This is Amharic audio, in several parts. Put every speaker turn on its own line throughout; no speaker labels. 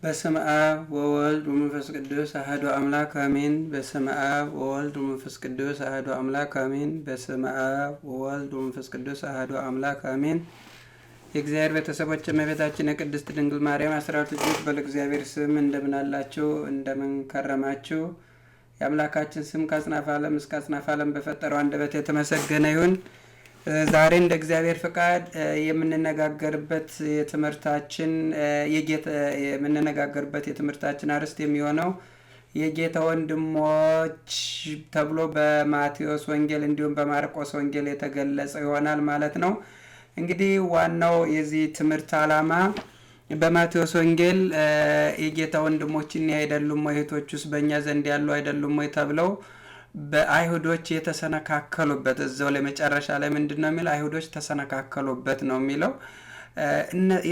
በስመ አብ ወወልድ ወመንፈስ ቅዱስ አሐዱ አምላክ አሜን። በስመ አብ ወወልድ ወመንፈስ ቅዱስ አሐዱ አምላክ አሜን። በስመ አብ ወወልድ ወመንፈስ ቅዱስ አሐዱ አምላክ አሜን። የእግዚአብሔር ቤተሰቦች እመቤታችን የቅድስት ድንግል ማርያም አስራት ልጆች በእግዚአብሔር ስም እንደምን አላችሁ? እንደምን ከረማችሁ? የአምላካችን ስም ከአጽናፈ ዓለም እስከ አጽናፈ ዓለም በፈጠረው አንደበት የተመሰገነ ይሁን። ዛሬ እንደ እግዚአብሔር ፈቃድ የምንነጋገርበት የትምህርታችን አርዕስት የሚሆነው የጌታ ወንድሞች ተብሎ በማቴዎስ ወንጌል እንዲሁም በማርቆስ ወንጌል የተገለጸ ይሆናል ማለት ነው። እንግዲህ ዋናው የዚህ ትምህርት ዓላማ በማቴዎስ ወንጌል የጌታ ወንድሞች እኛ አይደሉም ወይ እህቶቹስ በእኛ ዘንድ ያሉ አይደሉም ወይ ተብለው በአይሁዶች የተሰነካከሉበት እዛው ላይ መጨረሻ ላይ ምንድነው የሚለው? አይሁዶች ተሰነካከሉበት ነው የሚለው።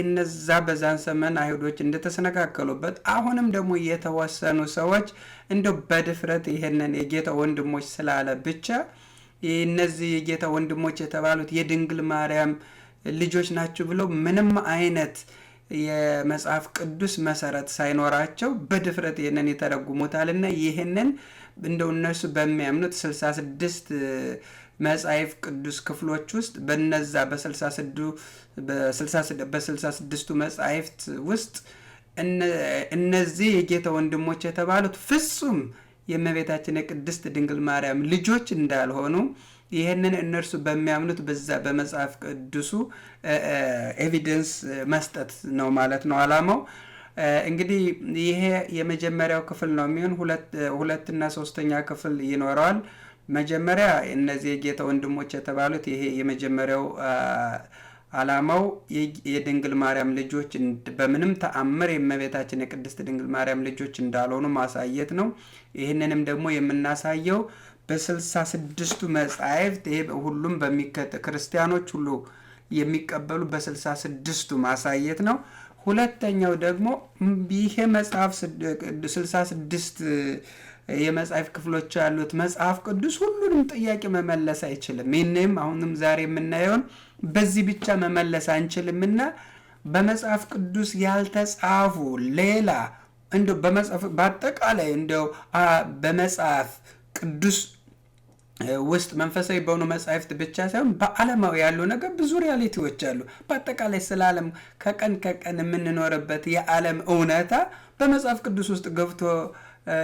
እነዛ በዛን ዘመን አይሁዶች እንደተሰነካከሉበት አሁንም ደግሞ የተወሰኑ ሰዎች እንደው በድፍረት ይሄንን የጌታ ወንድሞች ስላለ ብቻ እነዚህ የጌታ ወንድሞች የተባሉት የድንግል ማርያም ልጆች ናቸው ብለው ምንም አይነት የመጽሐፍ ቅዱስ መሰረት ሳይኖራቸው በድፍረት ይሄንን ይተረጉሙታልና ይሄንን እንደው እነሱ በሚያምኑት 66 መጽሐፍ ቅዱስ ክፍሎች ውስጥ በነዛ በ66ቱ መጽሐፍት ውስጥ እነዚህ የጌታ ወንድሞች የተባሉት ፍጹም የእመቤታችን የቅድስት ድንግል ማርያም ልጆች እንዳልሆኑ ይሄንን እነርሱ በሚያምኑት በዛ በመጽሐፍ ቅዱሱ ኤቪደንስ መስጠት ነው ማለት ነው ዓላማው። እንግዲህ ይሄ የመጀመሪያው ክፍል ነው የሚሆን። ሁለትና ሶስተኛ ክፍል ይኖረዋል። መጀመሪያ እነዚህ የጌታ ወንድሞች የተባሉት ይሄ የመጀመሪያው ዓላማው የድንግል ማርያም ልጆች በምንም ተአምር የእመቤታችን የቅድስት ድንግል ማርያም ልጆች እንዳልሆኑ ማሳየት ነው። ይህንንም ደግሞ የምናሳየው በ66ቱ መጻሕፍት ይሄ ሁሉም ክርስቲያኖች ሁሉ የሚቀበሉ በ66ቱ ማሳየት ነው። ሁለተኛው ደግሞ ይሄ መጽሐፍ 66 የመጽሐፍ ክፍሎች ያሉት መጽሐፍ ቅዱስ ሁሉንም ጥያቄ መመለስ አይችልም። ይህንም አሁንም ዛሬ የምናየውን በዚህ ብቻ መመለስ አንችልምና በመጽሐፍ ቅዱስ ያልተጻፉ ሌላ እንደው በአጠቃላይ እንደው በመጽሐፍ ቅዱስ ውስጥ መንፈሳዊ በሆኑ መጻሕፍት ብቻ ሳይሆን በዓለማዊ ያለው ነገር ብዙ ሪያሊቲዎች አሉ። በአጠቃላይ ስለ ዓለም ከቀን የምንኖርበት የዓለም እውነታ በመጽሐፍ ቅዱስ ውስጥ ገብቶ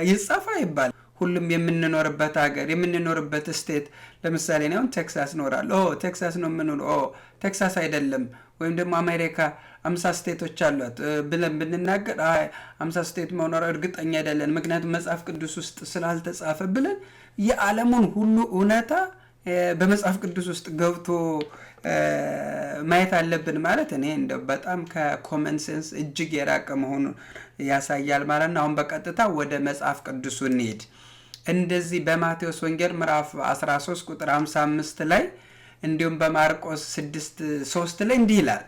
ይጻፋ ይባል። ሁሉም የምንኖርበት ሀገር የምንኖርበት ስቴት ለምሳሌ ነው ቴክሳስ እኖራለሁ። ቴክሳስ ነው የምንኖረው። ቴክሳስ አይደለም ወይም ደግሞ አሜሪካ 50 ስቴቶች አሏት ብለን ብንናገር 50 ስቴት መኖር እርግጠኛ አይደለን፣ ምክንያቱም መጽሐፍ ቅዱስ ውስጥ ስላልተጻፈ ብለን የዓለሙን ሁሉ እውነታ በመጽሐፍ ቅዱስ ውስጥ ገብቶ ማየት አለብን ማለት እኔ እንደው በጣም ከኮመን ሴንስ እጅግ የራቀ መሆኑን ያሳያል ማለት ነው። አሁን በቀጥታ ወደ መጽሐፍ ቅዱሱ እንሄድ። እንደዚህ በማቴዎስ ወንጌል ምዕራፍ 13 ቁጥር 55 ላይ እንዲሁም በማርቆስ 6:3 ላይ እንዲህ ይላል፣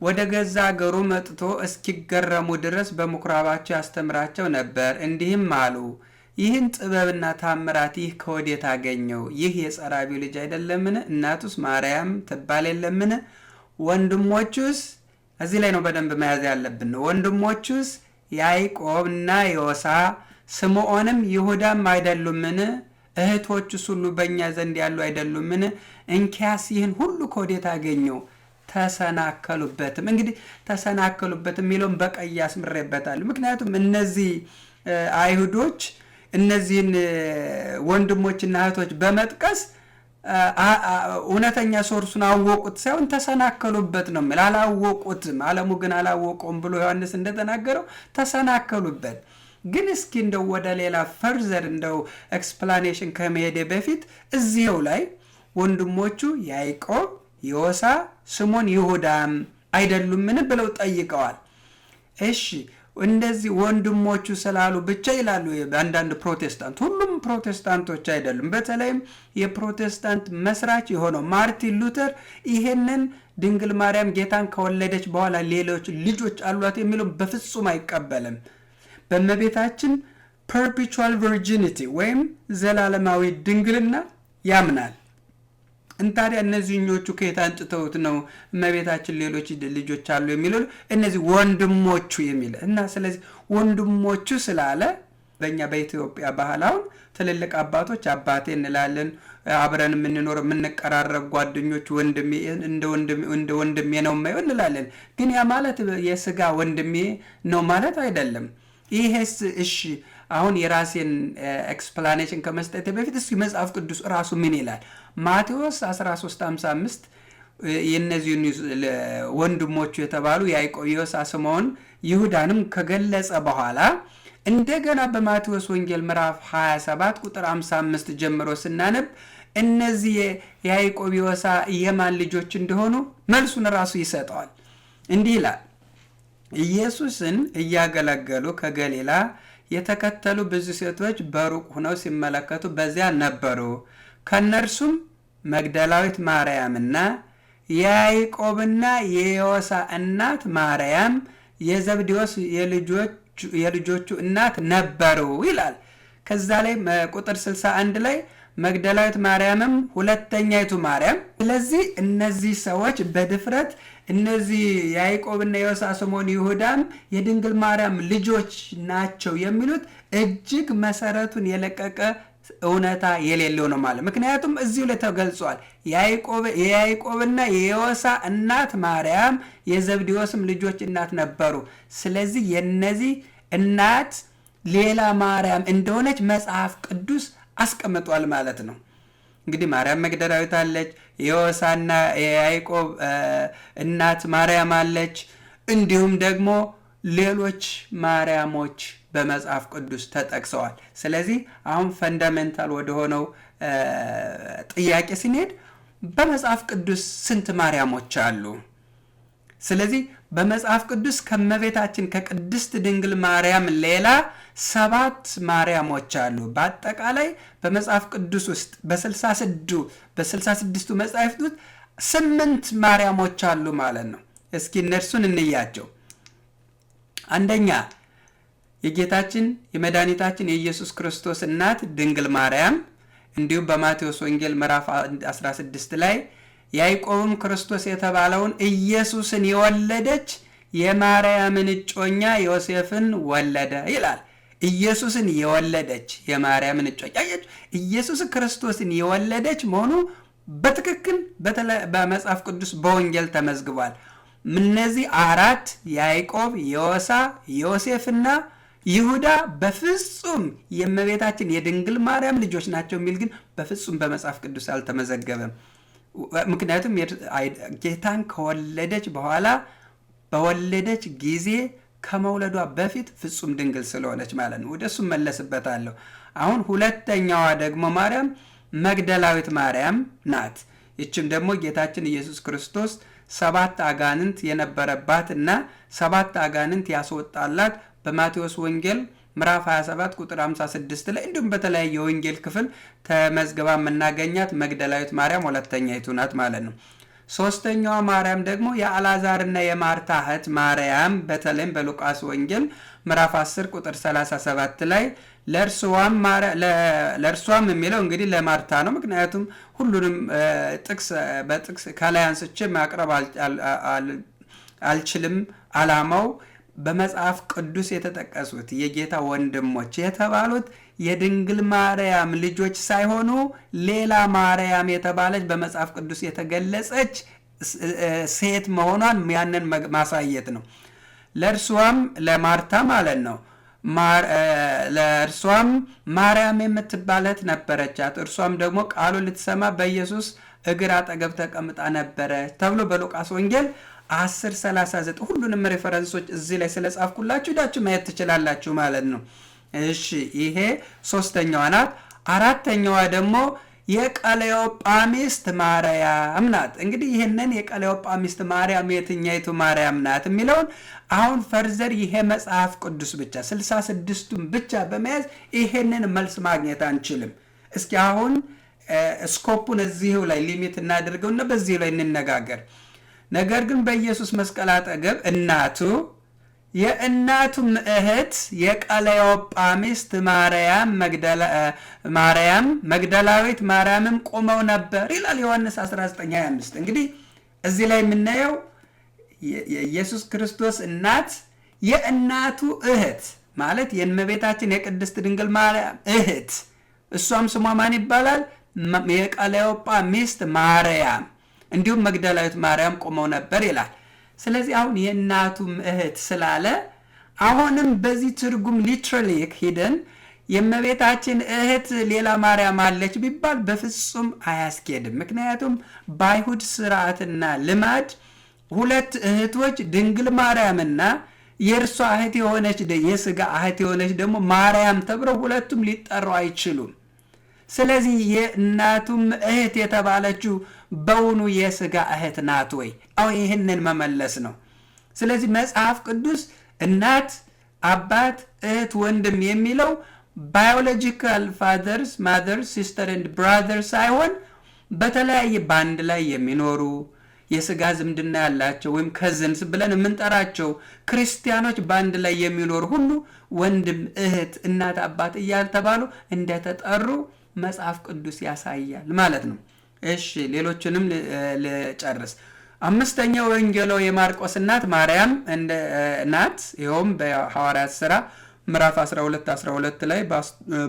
ወደ ገዛ አገሩ መጥቶ እስኪገረሙ ድረስ በምኩራባቸው ያስተምራቸው ነበር። እንዲህም አሉ፣ ይህን ጥበብና ታምራት ይህ ከወዴት አገኘው? ይህ የጸራቢው ልጅ አይደለምን? እናቱስ ማርያም ትባል የለምን? ወንድሞቹስ፣ እዚህ ላይ ነው በደንብ መያዝ ያለብን ነው። ወንድሞቹስ ያዕቆብና ዮሳ ስምዖንም ይሁዳም አይደሉምን? እህቶቹስ ሁሉ በእኛ ዘንድ ያሉ አይደሉምን? እንኪያስ ይህን ሁሉ ከወዴት አገኘው? ተሰናከሉበትም። እንግዲህ ተሰናከሉበትም የሚለውን በቀይ አስምሬበታለሁ። ምክንያቱም እነዚህ አይሁዶች እነዚህን ወንድሞችና እህቶች በመጥቀስ እውነተኛ ሶርሱን አወቁት ሳይሆን ተሰናከሉበት ነው የሚል። አላወቁትም፣ ዓለሙ ግን አላወቀውም ብሎ ዮሐንስ እንደተናገረው ተሰናከሉበት። ግን እስኪ እንደው ወደ ሌላ ፈርዘር እንደው ኤክስፕላኔሽን ከመሄዴ በፊት እዚህው ላይ ወንድሞቹ ያዕቆብ፣ ዮሳ፣ ስምዖን፣ ይሁዳም አይደሉምን ብለው ጠይቀዋል። እሺ እንደዚህ ወንድሞቹ ስላሉ ብቻ ይላሉ አንዳንድ ፕሮቴስታንት። ሁሉም ፕሮቴስታንቶች አይደሉም። በተለይም የፕሮቴስታንት መስራች የሆነው ማርቲን ሉተር ይሄንን ድንግል ማርያም ጌታን ከወለደች በኋላ ሌሎች ልጆች አሏት የሚለው በፍጹም አይቀበልም። በእመቤታችን ፐርፔቹዋል ቨርጂኒቲ ወይም ዘላለማዊ ድንግልና ያምናል። እንታዲያ እነዚህኞቹ ከየት አንጥተውት ነው እመቤታችን ሌሎች ልጆች አሉ የሚለው? እነዚህ ወንድሞቹ የሚል እና ስለዚህ ወንድሞቹ ስላለ በእኛ በኢትዮጵያ ባህል አሁን ትልልቅ አባቶች አባቴ እንላለን። አብረን የምንኖር የምንቀራረብ ጓደኞች ወንድሜ እንደ ወንድሜ ነው የማየው እንላለን። ግን ያ ማለት የስጋ ወንድሜ ነው ማለት አይደለም። ይሄስ እሺ አሁን የራሴን ኤክስፕላኔሽን ከመስጠቴ በፊት እስኪ መጽሐፍ ቅዱስ ራሱ ምን ይላል? ማቴዎስ 13:55 የነዚህ ወንድሞቹ የተባሉ ያዕቆብ፣ ዮሳ፣ ስምዖን፣ ይሁዳንም ከገለጸ በኋላ እንደገና በማቴዎስ ወንጌል ምዕራፍ 27 ቁጥር 55 ጀምሮ ስናነብ እነዚህ ያዕቆብ፣ ዮሳ የማን ልጆች እንደሆኑ መልሱን ራሱ ይሰጠዋል። እንዲህ ይላል። ኢየሱስን እያገለገሉ ከገሊላ የተከተሉ ብዙ ሴቶች በሩቅ ሆነው ሲመለከቱ በዚያ ነበሩ። ከነርሱም መግደላዊት ማርያምና የያዕቆብና የዮሳ እናት ማርያም የዘብዴዎስ የልጆቹ እናት ነበሩ ይላል። ከዛ ላይ ቁጥር 61 ላይ መግደላዊት ማርያምም ሁለተኛይቱ ማርያም። ስለዚህ እነዚህ ሰዎች በድፍረት እነዚህ ያዕቆብና ዮሳ፣ ስምዖን፣ ይሁዳም የድንግል ማርያም ልጆች ናቸው የሚሉት እጅግ መሰረቱን የለቀቀ እውነታ የሌለው ነው ማለት። ምክንያቱም እዚሁ ላይ ተገልጿል። የያዕቆብና የዮሳ እናት ማርያም የዘብዴዎስም ልጆች እናት ነበሩ። ስለዚህ የነዚህ እናት ሌላ ማርያም እንደሆነች መጽሐፍ ቅዱስ አስቀምጧል ማለት ነው። እንግዲህ ማርያም መግደላዊት አለች፣ የዮሳና የያዕቆብ እናት ማርያም አለች። እንዲሁም ደግሞ ሌሎች ማርያሞች በመጽሐፍ ቅዱስ ተጠቅሰዋል። ስለዚህ አሁን ፈንዳሜንታል ወደሆነው ጥያቄ ስንሄድ በመጽሐፍ ቅዱስ ስንት ማርያሞች አሉ? ስለዚህ በመጽሐፍ ቅዱስ ከመቤታችን ከቅድስት ድንግል ማርያም ሌላ 7 ማርያሞች አሉ። በአጠቃላይ በመጽሐፍ ቅዱስ ውስጥ በ66ቱ መጻሕፍት ውስጥ 8 ማርያሞች አሉ ማለት ነው። እስኪ እነርሱን እንያቸው። አንደኛ የጌታችን የመድኃኒታችን የኢየሱስ ክርስቶስ እናት ድንግል ማርያም፣ እንዲሁም በማቴዎስ ወንጌል ምዕራፍ 16 ላይ ያዕቆብም ክርስቶስ የተባለውን ኢየሱስን የወለደች የማርያምን እጮኛ ዮሴፍን ወለደ ይላል። ኢየሱስን የወለደች የማርያምን እጮኛ፣ ኢየሱስ ክርስቶስን የወለደች መሆኑ በትክክል በመጽሐፍ ቅዱስ በወንጌል ተመዝግቧል። እነዚህ 4 ያዕቆብ፣ ዮሳ፣ ዮሴፍና ይሁዳ በፍጹም የእመቤታችን የድንግል ማርያም ልጆች ናቸው የሚል ግን በፍጹም በመጽሐፍ ቅዱስ አልተመዘገበም። ምክንያቱም ጌታን ከወለደች በኋላ በወለደች ጊዜ ከመውለዷ በፊት ፍጹም ድንግል ስለሆነች ማለት ነው። ወደሱ መለስበታለሁ። አሁን ሁለተኛዋ ደግሞ ማርያም መግደላዊት ማርያም ናት። ይችም ደግሞ ጌታችን ኢየሱስ ክርስቶስ 7 አጋንንት የነበረባት እና 7 አጋንንት ያስወጣላት በማቴዎስ ወንጌል ምዕራፍ 27 ቁጥር 56 ላይ እንዲሁም በተለያየ የወንጌል ክፍል ተመዝግባ የምናገኛት መግደላዊት ማርያም ሁለተኛይቱ ናት ማለት ነው። ሶስተኛዋ ማርያም ደግሞ የአልዓዛርና የማርታ እህት ማርያም በተለይም በሉቃስ ወንጌል ምዕራፍ 10 ቁጥር 37 ላይ ለእርሷም የሚለው እንግዲህ ለማርታ ነው። ምክንያቱም ሁሉንም በጥቅስ ከላይ አንስቼ ማቅረብ አልችልም። ዓላማው በመጽሐፍ ቅዱስ የተጠቀሱት የጌታ ወንድሞች የተባሉት የድንግል ማርያም ልጆች ሳይሆኑ ሌላ ማርያም የተባለች በመጽሐፍ ቅዱስ የተገለጸች ሴት መሆኗን ያንን ማሳየት ነው። ለእርሷም ለማርታ ማለት ነው። ለእርሷም ማርያም የምትባለት ነበረቻት። እርሷም ደግሞ ቃሉን ልትሰማ በኢየሱስ እግር አጠገብ ተቀምጣ ነበረ ተብሎ በሉቃስ ወንጌል 10:39 ሁሉንም ሬፈረንሶች እዚህ ላይ ስለጻፍኩላችሁ ሄዳችሁ ማየት ትችላላችሁ ማለት ነው። እሺ ይሄ ሶስተኛዋ ናት። አራተኛዋ ደግሞ የቀለዮጳ ሚስት ማርያም ናት። እንግዲህ ይሄንን የቀለዮጳ ሚስት ማርያም የትኛይቱ ማርያም ናት የሚለውን አሁን ፈርዘር ይሄ መጽሐፍ ቅዱስ ብቻ 66ቱን ብቻ በመያዝ ይሄንን መልስ ማግኘት አንችልም። እስኪ አሁን ስኮፑን እዚሁ ላይ ሊሚት እናድርገውና በዚሁ ላይ እንነጋገር። ነገር ግን በኢየሱስ መስቀል አጠገብ እናቱ የእናቱም እህት የቀለዮጳ ሚስት ማርያም መግደላዊት ማርያምም ቆመው ነበር ይላል ዮሐንስ 19:25። እንግዲህ እዚህ ላይ የምናየው የኢየሱስ ክርስቶስ እናት የእናቱ እህት ማለት የእመቤታችን የቅድስት ድንግል ማርያም እህት፣ እሷም ስሟ ማን ይባላል? የቀለዮጳ ሚስት ማርያም እንዲሁም መግደላዊት ማርያም ቆመው ነበር ይላል። ስለዚህ አሁን የእናቱም እህት ስላለ አሁንም በዚህ ትርጉም ሊትራሊ ሄደን የእመቤታችን እህት ሌላ ማርያም አለች ቢባል በፍጹም አያስኬድም። ምክንያቱም በአይሁድ ስርዓትና ልማድ ሁለት እህቶች ድንግል ማርያምና የእርሷ እህት የሆነች የስጋ እህት የሆነች ደግሞ ማርያም ተብለው ሁለቱም ሊጠሩ አይችሉም። ስለዚህ የእናቱም እህት የተባለችው በውኑ የስጋ እህት ናት ወይ? ይህንን መመለስ ነው። ስለዚህ መጽሐፍ ቅዱስ እናት፣ አባት፣ እህት፣ ወንድም የሚለው ባዮሎጂካል ፋዘርስ፣ ማዘርስ፣ ሲስተር ኤንድ ብራዘር ሳይሆን በተለያየ ባንድ ላይ የሚኖሩ የስጋ ዝምድና ያላቸው ወይም ከዝንስ ብለን የምንጠራቸው ክርስቲያኖች ባንድ ላይ የሚኖሩ ሁሉ ወንድም፣ እህት፣ እናት፣ አባት እያልተባሉ እንደተጠሩ መጽሐፍ ቅዱስ ያሳያል ማለት ነው። እሺ ሌሎችንም ልጨርስ። አምስተኛው ወንጌላዊ የማርቆስ እናት ማርያም ናት። ይኸውም በሐዋርያት ሥራ ምዕራፍ 12 ላይ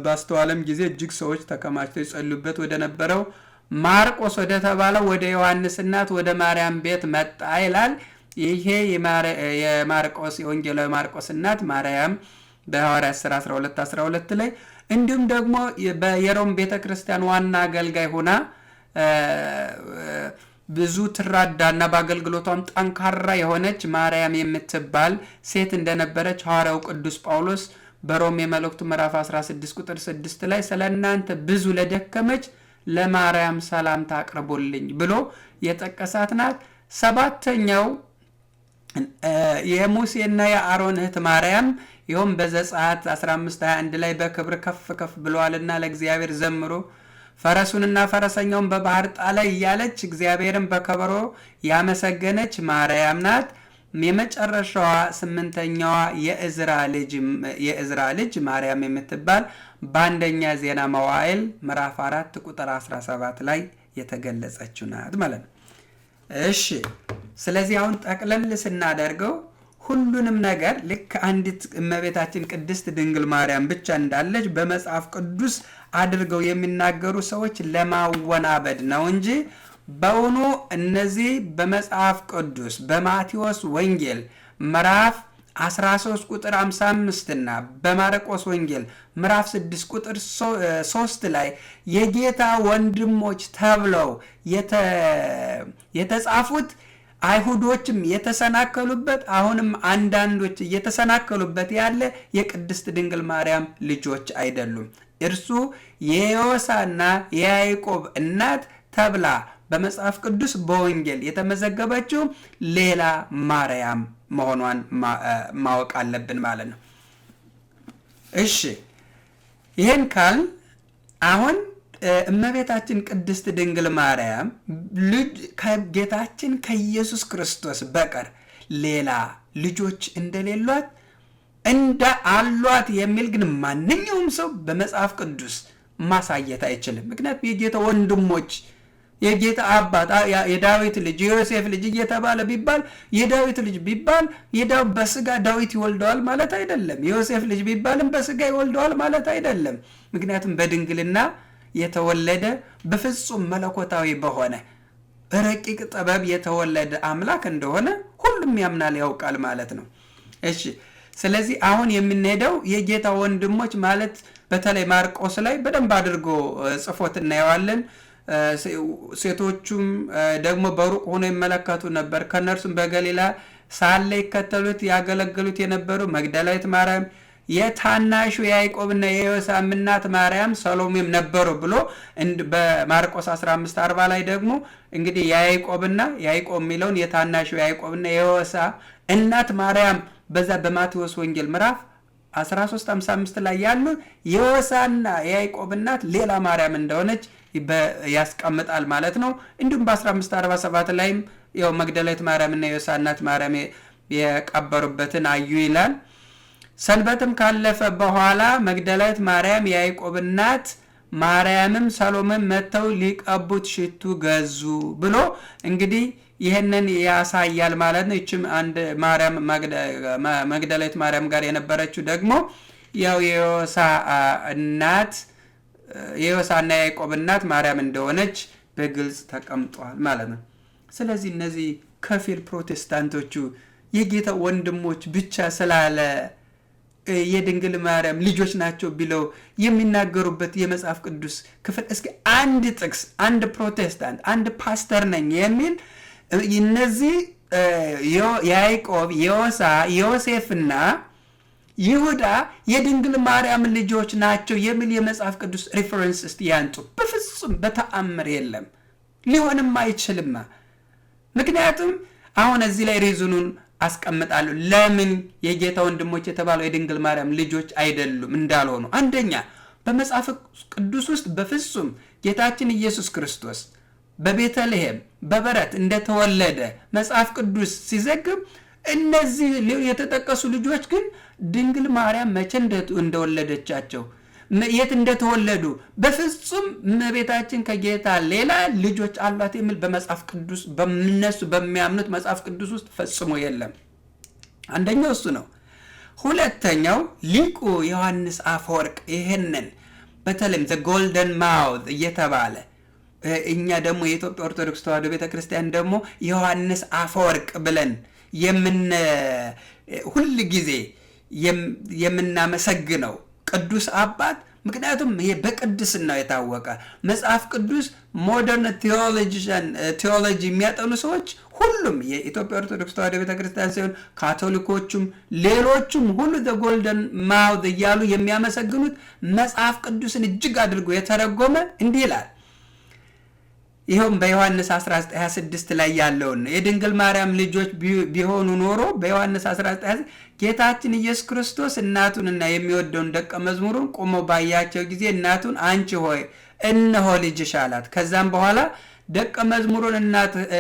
ባስተዋለም ጊዜ እጅግ ሰዎች ተከማችተው ይጸልዩበት ወደ ነበረው ማርቆስ ወደ ተባለው ወደ ዮሐንስ እናት ወደ ማርያም ቤት መጣ ይላል። ይሄ የማርቆስ የወንጌላዊ ማርቆስ እናት ማርያም በሐዋርያት ሥራ 12 ላይ እንዲሁም ደግሞ በየሮም ቤተክርስቲያን ዋና አገልጋይ ሆና ብዙ ትራዳና በአገልግሎቷም ጠንካራ የሆነች ማርያም የምትባል ሴት እንደነበረች ሐዋርያው ቅዱስ ጳውሎስ በሮሜ መልእክቱ ምዕራፍ 16 ቁጥር 6 ላይ ስለእናንተ ብዙ ለደከመች ለማርያም ሰላምታ አቅርቦልኝ ብሎ የጠቀሳት ናት። ሰባተኛው የሙሴና የአሮን እህት ማርያም ይኸውም በዘጸአት 15:21 ላይ በክብር ከፍ ከፍ ብለዋልና ለእግዚአብሔር ዘምሩ፣ ፈረሱንና ፈረሰኛውን በባህር ጣለ እያለች እግዚአብሔርን በከበሮ ያመሰገነች ማርያም ናት። የመጨረሻዋ ስምንተኛዋ የእዝራ ልጅ ማርያም የምትባል በአንደኛ ዜና መዋዕል ምዕራፍ 4 ቁጥር 17 ላይ የተገለጸችው ናት ማለት ነው። እሺ ስለዚህ አሁን ጠቅለል ስናደርገው ሁሉንም ነገር ልክ አንዲት እመቤታችን ቅድስት ድንግል ማርያም ብቻ እንዳለች በመጽሐፍ ቅዱስ አድርገው የሚናገሩ ሰዎች ለማወናበድ ነው እንጂ በእውኑ እነዚህ በመጽሐፍ ቅዱስ በማቴዎስ ወንጌል ምዕራፍ 13 ቁጥር 55 እና በማርቆስ ወንጌል ምዕራፍ 6 ቁጥር 3 ላይ የጌታ ወንድሞች ተብለው የተጻፉት አይሁዶችም የተሰናከሉበት አሁንም አንዳንዶች እየተሰናከሉበት ያለ የቅድስት ድንግል ማርያም ልጆች አይደሉም። እርሱ የዮሳና የያዕቆብ እናት ተብላ በመጽሐፍ ቅዱስ በወንጌል የተመዘገበችው ሌላ ማርያም መሆኗን ማወቅ አለብን ማለት ነው። እሺ ይህን ካል አሁን እመቤታችን ቅድስት ድንግል ማርያም ከጌታችን ከኢየሱስ ክርስቶስ በቀር ሌላ ልጆች እንደሌሏት እንደ አሏት የሚል ግን ማንኛውም ሰው በመጽሐፍ ቅዱስ ማሳየት አይችልም። ምክንያቱም የጌታ ወንድሞች፣ የጌታ አባት፣ የዳዊት ልጅ፣ የዮሴፍ ልጅ እየተባለ ቢባል የዳዊት ልጅ ቢባል በስጋ ዳዊት ይወልደዋል ማለት አይደለም። የዮሴፍ ልጅ ቢባልም በስጋ ይወልደዋል ማለት አይደለም። ምክንያቱም በድንግልና የተወለደ በፍጹም መለኮታዊ በሆነ ረቂቅ ጥበብ የተወለደ አምላክ እንደሆነ ሁሉም ያምናል ያውቃል ማለት ነው። እሺ ስለዚህ አሁን የምንሄደው የጌታ ወንድሞች ማለት በተለይ ማርቆስ ላይ በደንብ አድርጎ ጽፎት እናየዋለን። ሴቶቹም ደግሞ በሩቅ ሆኖ ይመለከቱ ነበር። ከነርሱም በገሊላ ሳለ ይከተሉት ያገለግሉት የነበሩ መግደላዊት ማርያም፣ የታናሹ ያዕቆብና የዮሳም እናት ማርያም፣ ሰሎሜም ነበሩ ብሎ በማርቆስ 15:40 ላይ ደግሞ እንግዲህ ያዕቆብ የሚለውን የታናሹ ያዕቆብና የዮሳ እናት ማርያም በዛ በማቴዎስ ወንጌል ምዕራፍ 13:55 ላይ ያሉ የዮሳና የያዕቆብ እናት ሌላ ማርያም እንደሆነች ያስቀምጣል ማለት ነው። እንዲሁም በ15:47 ላይም ያው መግደላዊት ማርያም እና የዮሳ እናት ማርያም የቀበሩበትን አዩ ይላል። ሰንበትም ካለፈ በኋላ መግደላዊት ማርያም፣ የያዕቆብ እናት ማርያምም ሰሎሜም መጥተው ሊቀቡት ሽቱ ገዙ ብሎ እንግዲህ ይህንን ያሳያል ማለት ነው። ይችም አንድ ማርያም መግደላዊት ማርያም ጋር የነበረችው ደግሞ ያው የዮሳና የያዕቆብ እናት ማርያም እንደሆነች በግልጽ ተቀምጧል ማለት ነው። ስለዚህ እነዚህ ከፊል ፕሮቴስታንቶቹ የጌታ ወንድሞች ብቻ ስላለ የድንግል ማርያም ልጆች ናቸው ብለው የሚናገሩበት የመጽሐፍ ቅዱስ ክፍል እስኪ አንድ ጥቅስ፣ አንድ ፕሮቴስታንት፣ አንድ ፓስተር ነኝ የሚል እነዚህ ያዕቆብ፣ ዮሴፍና ይሁዳ የድንግል ማርያም ልጆች ናቸው የሚል የመጽሐፍ ቅዱስ ሪፈረንስ እስቲ ያንጡ። በፍጹም በተአምር የለም፣ ሊሆንም አይችልም። ምክንያቱም አሁን እዚህ ላይ ሪዝኑን አስቀምጣለሁ ለምን የጌታ ወንድሞች የተባለው የድንግል ማርያም ልጆች አይደሉም እንዳልሆኑ። አንደኛ በመጽሐፍ ቅዱስ ውስጥ በፍጹም ጌታችን ኢየሱስ ክርስቶስ በቤተልሔም በበረት እንደተወለደ መጽሐፍ ቅዱስ ሲዘግብ እነዚህ የተጠቀሱ ልጆች ግን ድንግል ማርያም መቼ እንደወለደቻቸው የት እንደተወለዱ በፍጹም እመቤታችን ከጌታ ሌላ ልጆች አሏት የሚል በመጽሐፍ ቅዱስ በእነሱ በሚያምኑት መጽሐፍ ቅዱስ ውስጥ ፈጽሞ የለም። አንደኛው እሱ ነው። ሁለተኛው ሊቁ ዮሐንስ አፈወርቅ ይሄንን በተለይም ዘ ጎልደን ማውዝ እየተባለ እኛ ደግሞ የኢትዮጵያ ኦርቶዶክስ ተዋሕዶ ቤተክርስቲያን ደግሞ ዮሐንስ አፈወርቅ ብለን ሁል ጊዜ የምናመሰግነው ቅዱስ አባት፣ ምክንያቱም ይሄ በቅድስናው የታወቀ መጽሐፍ ቅዱስ ሞደርን ቴዎሎጂ የሚያጠኑ ሰዎች ሁሉም የኢትዮጵያ ኦርቶዶክስ ተዋሕዶ ቤተክርስቲያን ሲሆን ካቶሊኮቹም ሌሎቹም ሁሉ ዘ ጎልደን ማውዝ እያሉ የሚያመሰግኑት መጽሐፍ ቅዱስን እጅግ አድርጎ የተረጎመ እንዲህ ይላል። ይኸውም በዮሐንስ 19:26 ላይ ያለውን የድንግል ማርያም ልጆች ቢሆኑ ኖሮ በዮሐንስ 19:26 ጌታችን ኢየሱስ ክርስቶስ እናቱንና የሚወደውን ደቀ መዝሙሩን ቆመው ባያቸው ጊዜ እናቱን አንቺ ሆይ እነሆ ልጅሽ አላት። ከዛም በኋላ ደቀ መዝሙሩን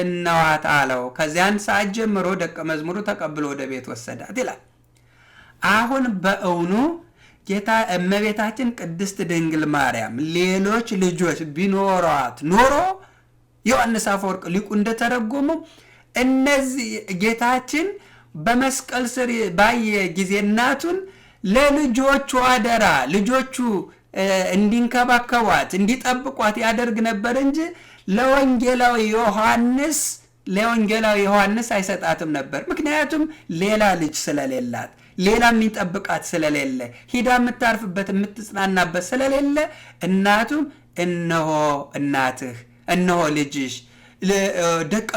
እነኋት አለው። ከዚያን ሰዓት ጀምሮ ደቀ መዝሙሩ ተቀብሎ ወደ ቤት ወሰዳት ይላል። አሁን በእውኑ እመቤታችን ቅድስት ድንግል ማርያም ሌሎች ልጆች ቢኖሯት ኖሮ ዮሐንስ አፈወርቅ ሊቁ እንደተረጎመው እነዚህ ጌታችን በመስቀል ስር ባየ ጊዜ እናቱን ለልጆቹ አደራ ልጆቹ እንዲንከባከቧት እንዲጠብቋት ያደርግ ነበር እንጂ ለወንጌላዊ ዮሐንስ አይሰጣትም ነበር። ምክንያቱም ሌላ ልጅ ስለሌላት፣ ሌላ የሚጠብቃት ስለሌለ፣ ሂዳ የምታርፍበት የምትጽናናበት ስለሌለ እናቱም እነሆ እናትህ፣ እነሆ ልጅሽ፣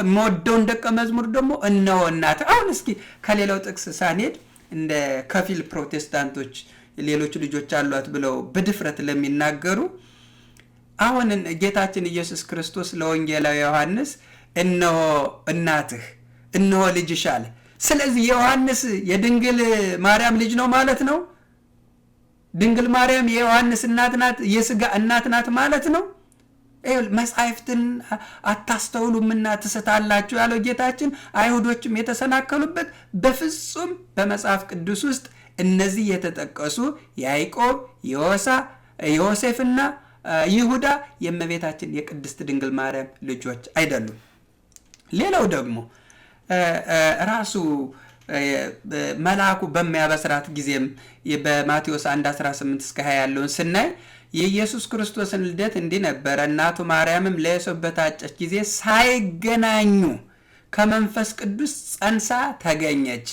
መወደውን ደቀ መዝሙር ደግሞ እነሆ እናትህ። አሁን እስኪ ከሌላው ጥቅስ ሳንሄድ እንደ ከፊል ፕሮቴስታንቶች ሌሎች ልጆች አሏት ብለው በድፍረት ለሚናገሩ አሁን ጌታችን ኢየሱስ ክርስቶስ ለወንጌላዊ ዮሐንስ እነሆ እናትህ፣ እነሆ ልጅሽ አለ። ስለዚህ ዮሐንስ የድንግል ማርያም ልጅ ነው ማለት ነው። ድንግል ማርያም የዮሐንስ እናት ናት፣ የሥጋ እናት ናት ማለት ነው። መጻሕፍትን አታስተውሉምና ትስታላችሁ ያለው ጌታችን አይሁዶችም የተሰናከሉበት በፍጹም በመጽሐፍ ቅዱስ ውስጥ እነዚህ የተጠቀሱ ያዕቆብ፣ ዮሴፍና ይሁዳ የእመቤታችን የቅድስት ድንግል ማርያም ልጆች አይደሉም። ሌላው ደግሞ ራሱ መልአኩ በሚያበስራት ጊዜም በማቴዎስ 1:18-20 ያለውን ስናይ የኢየሱስ ክርስቶስን ልደት እንዲህ ነበረ። እናቱ ማርያምም ለዮሴፍ በታጨች ጊዜ ሳይገናኙ ከመንፈስ ቅዱስ ጸንሳ ተገኘች።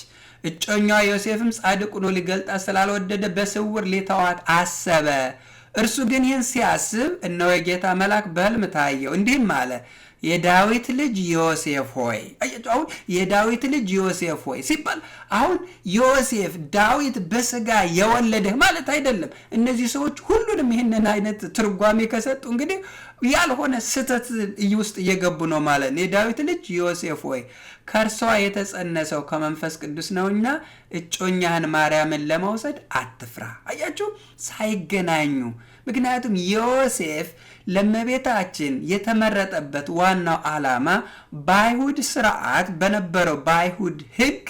እጮኛዋ ዮሴፍም ጻድቅ ሆኖ ሊገልጣት ስላልወደደ በስውር ሊተዋት አሰበ። እርሱ ግን ይህን ሲያስብ እነሆ የጌታ መልአክ በሕልም ታየው፣ እንዲህም አለ፣ የዳዊት ልጅ ዮሴፍ ሆይ። አሁን የዳዊት ልጅ ዮሴፍ ሆይ ሲባል አሁን ዮሴፍ ዳዊት በስጋ የወለደህ ማለት አይደለም። እነዚህ ሰዎች ሁሉንም ይህንን አይነት ትርጓሜ ከሰጡ እንግዲህ ያልሆነ ስህተት ውስጥ እየገቡ ነው ማለት ነው። የዳዊት ልጅ ዮሴፍ ሆይ ከእርሷ የተጸነሰው ከመንፈስ ቅዱስ ነውና እጮኛህን ማርያምን ለመውሰድ አትፍራ። አያችሁ፣ ሳይገናኙ። ምክንያቱም ዮሴፍ ለእመቤታችን የተመረጠበት ዋናው ዓላማ በአይሁድ ስርዓት በነበረው በአይሁድ ሕግ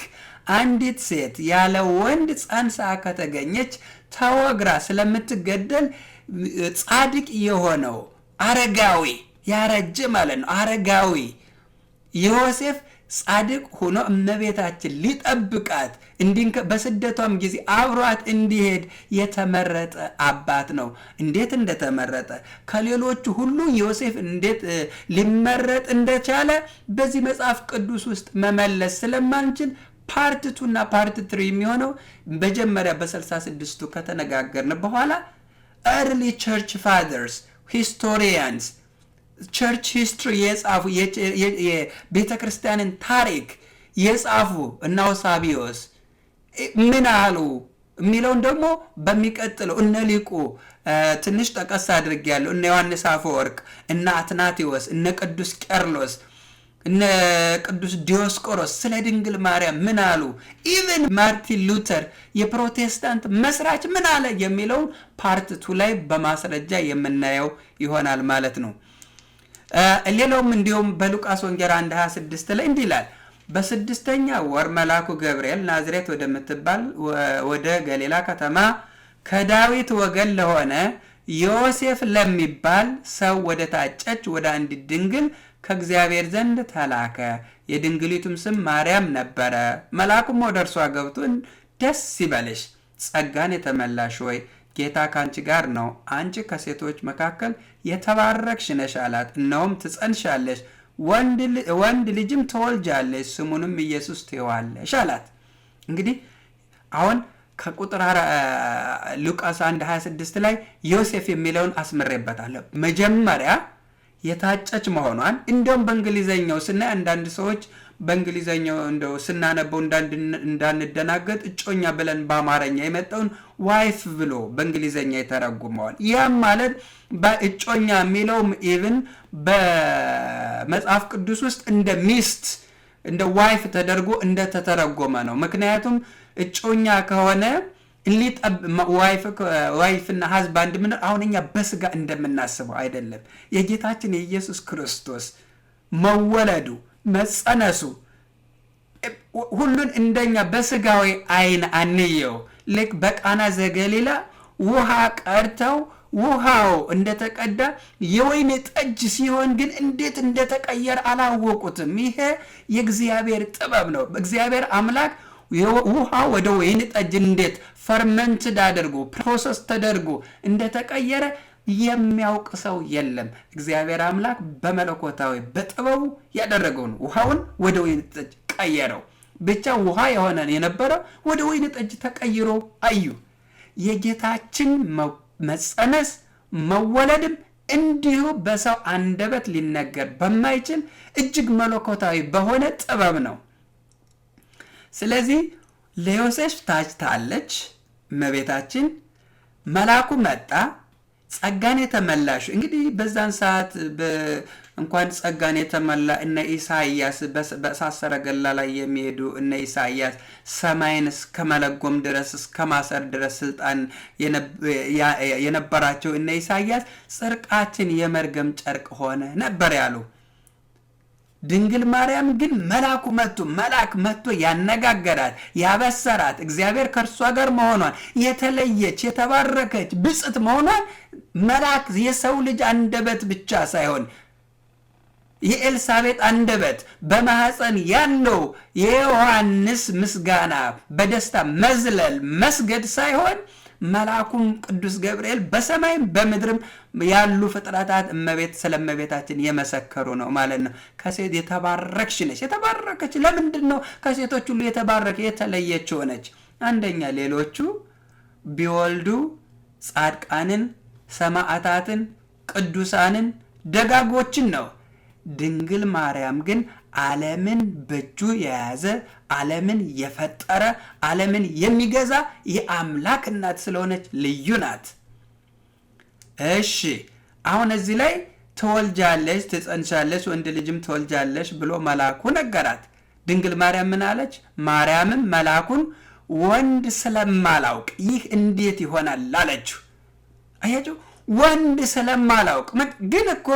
አንዲት ሴት ያለ ወንድ ጸንሳ ከተገኘች ተወግራ ስለምትገደል ጻድቅ የሆነው አረጋዊ ያረጀ ማለት ነው አረጋዊ ዮሴፍ ጻድቅ ሆኖ እመቤታችን ሊጠብቃት በስደቷም ጊዜ አብሯት እንዲሄድ የተመረጠ አባት ነው። እንዴት እንደተመረጠ ከሌሎቹ ሁሉ ዮሴፍ እንዴት ሊመረጥ እንደቻለ በዚህ መጽሐፍ ቅዱስ ውስጥ መመለስ ስለማንችል ፓርት 2 እና ፓርት 3 የሚሆነው መጀመሪያ በ66ቱ ከተነጋገርን በኋላ early church fathers historians ቸርች ሂስትሪ የጻፉ የቤተ ክርስቲያንን ታሪክ የጻፉ እነ ኦሳቢዮስ ምን አሉ የሚለውን ደግሞ በሚቀጥለው እነ ሊቁ ትንሽ ጠቀስ አድርጌያለሁ። እነ ዮሐንስ አፈወርቅ፣ እነ አትናቴዎስ፣ እነ ቅዱስ ቄርሎስ፣ እነ ቅዱስ ዲዮስቆሮስ ስለ ድንግል ማርያም ምን አሉ፣ ኢቨን ማርቲን ሉተር የፕሮቴስታንት መስራች ምን አለ የሚለውን ፓርት 2 ላይ በማስረጃ የምናየው ይሆናል ማለት ነው። ሌላውም እንዲሁም በሉቃስ ወንጌል 1:26 ላይ እንዲህ ይላል፣ በስድስተኛ ወር መልአኩ ገብርኤል ናዝሬት ወደምትባል ወደ ገሊላ ከተማ ከዳዊት ወገን ለሆነ ዮሴፍ ለሚባል ሰው ወደ ታጨች ወደ አንዲት ድንግል ከእግዚአብሔር ዘንድ ተላከ። የድንግሊቱም ስም ማርያም ነበረ። መልአኩም ወደ እርሷ ገብቶ ደስ ይበልሽ፣ ጸጋን የተመላሽ ሆይ ጌታ ካንቺ ጋር ነው፣ አንቺ ከሴቶች መካከል የተባረክሽ ነሽ አላት። እነሆም ትጸንሻለሽ፣ ወንድ ልጅም ትወልጃለሽ፣ ስሙንም ኢየሱስ ትይዋለሽ አላት። እንግዲህ አሁን ከቁጥር ሉቃስ 1:26 ላይ ዮሴፍ የሚለውን አስምሬበታለሁ። መጀመሪያ የታጨች መሆኗን እንደውም በእንግሊዘኛው ስናይ አንዳንድ ሰዎች በእንግሊዘኛው እንደው ስናነበው እንዳንደናገጥ እጮኛ ብለን በአማርኛ የመጣውን ዋይፍ ብሎ በእንግሊዘኛ የተረጉመዋል። ያም ማለት በእጮኛ የሚለውም ኢቭን በመጽሐፍ ቅዱስ ውስጥ እንደ ሚስት እንደ ዋይፍ ተደርጎ እንደተተረጎመ ነው። ምክንያቱም እጮኛ ከሆነ ዋይፍና ሀዝባንድ ምን አሁን እኛ በስጋ እንደምናስበው አይደለም። የጌታችን የኢየሱስ ክርስቶስ መወለዱ መጸነሱ ሁሉን እንደኛ በስጋዊ አይን አንየው። ልክ በቃና ዘገሊላ ውሃ ቀርተው ውሃው እንደተቀዳ የወይን ጠጅ ሲሆን ግን እንዴት እንደተቀየረ አላወቁትም። ይሄ የእግዚአብሔር ጥበብ ነው። እግዚአብሔር አምላክ ውሃ ወደ ወይን ጠጅ እንዴት ፈርመንትድ አድርጎ ፕሮሰስ ተደርጎ እንደተቀየረ የሚያውቅ ሰው የለም። እግዚአብሔር አምላክ በመለኮታዊ በጥበቡ ያደረገውን ውሃውን ወደ ወይን ጠጅ ቀየረው። ብቻ ውሃ የሆነን የነበረው ወደ ወይን ጠጅ ተቀይሮ አዩ። የጌታችን መጸነስ መወለድም እንዲሁ በሰው አንደበት ሊነገር በማይችል እጅግ መለኮታዊ በሆነ ጥበብ ነው። ስለዚህ ለዮሴፍ ታጭታለች እመቤታችን። መልአኩ መጣ፣ ጸጋን የተመላሽ እንግዲህ በዛን ሰዓት እንኳን ጸጋን የተመላ እነ ኢሳይያስ በእሳት ሰረገላ ላይ የሚሄዱ እነ ኢሳይያስ ሰማይን እስከመለጎም ድረስ እስከማሰር ድረስ ስልጣን የነበራቸው እነ ኢሳይያስ ጽድቃችን የመርገም ጨርቅ ሆነ ነበር ያሉ። ድንግል ማርያም ግን መልአክ መጥቶ ያነጋገራት ያበሰራት እግዚአብሔር ከእርሷ ጋር መሆኗን የተለየች የተባረከች ብጽት መሆኗን መልአክ የሰው ልጅ አንደበት ብቻ ሳይሆን የኤልሳቤጥ አንደበት በማህፀን ያለው የዮሐንስ ምስጋና በደስታ መዝለል መስገድ ሳይሆን መልአኩም ቅዱስ ገብርኤል በሰማይም በምድርም ያሉ ፍጥረታት ስለእመቤታችን የመሰከሩ ነው ማለት ነው። ከሴት የተባረክሽ ነች። የተባረከች ለምንድን ነው? ከሴቶች ሁሉ የተባረከ የተለየች ሆነች። አንደኛ ሌሎቹ ቢወልዱ ጻድቃንን፣ ሰማዕታትን፣ ቅዱሳንን፣ ደጋጎችን ነው። ድንግል ማርያም ግን ዓለምን በእጁ የያዘ ዓለምን የፈጠረ ዓለምን የሚገዛ የአምላክ እናት ስለሆነች ልዩ ናት። እሺ አሁን እዚህ ላይ ትወልጃለሽ፣ ትጸንሻለሽ፣ ወንድ ልጅም ትወልጃለሽ ብሎ መልአኩ ነገራት። ድንግል ማርያም ምን አለች? ማርያምም መልአኩን ወንድ ስለማላውቅ ይህ እንዴት ይሆናል አለችው። አያችሁ፣ ወንድ ስለማላውቅ ግን እኮ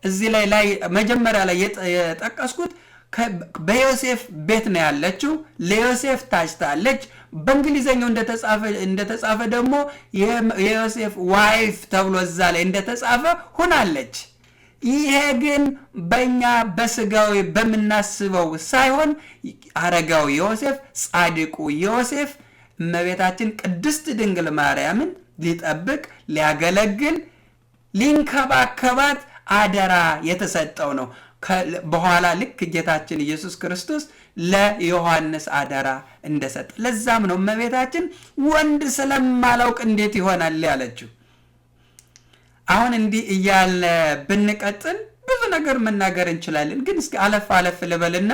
እዚህ ላይ መጀመሪያ ላይ የጠቀስኩት በዮሴፍ ቤት ነው ያለችው። ለዮሴፍ ታጭታለች። በእንግሊዘኛው እንደተጻፈ ደግሞ የዮሴፍ ዋይፍ ተብሎ እዛ ላይ እንደተጻፈ ሆናለች። ይሄ ግን በእኛ በስጋዊ በምናስበው ሳይሆን አረጋዊ ዮሴፍ፣ ጻድቁ ዮሴፍ እመቤታችን ቅድስት ድንግል ማርያምን ሊጠብቅ፣ ሊያገለግል፣ ሊንከባከባት አደራ የተሰጠው ነው። በኋላ ልክ ጌታችን ኢየሱስ ክርስቶስ ለዮሐንስ አደራ እንደሰጠ። ለዛም ነው እመቤታችን ወንድ ስለማላውቅ እንዴት ይሆናል ያለችው። አሁን እንዲህ እያለ ብንቀጥል ብዙ ነገር መናገር እንችላለን። ግን እስኪ አለፍ ልበልና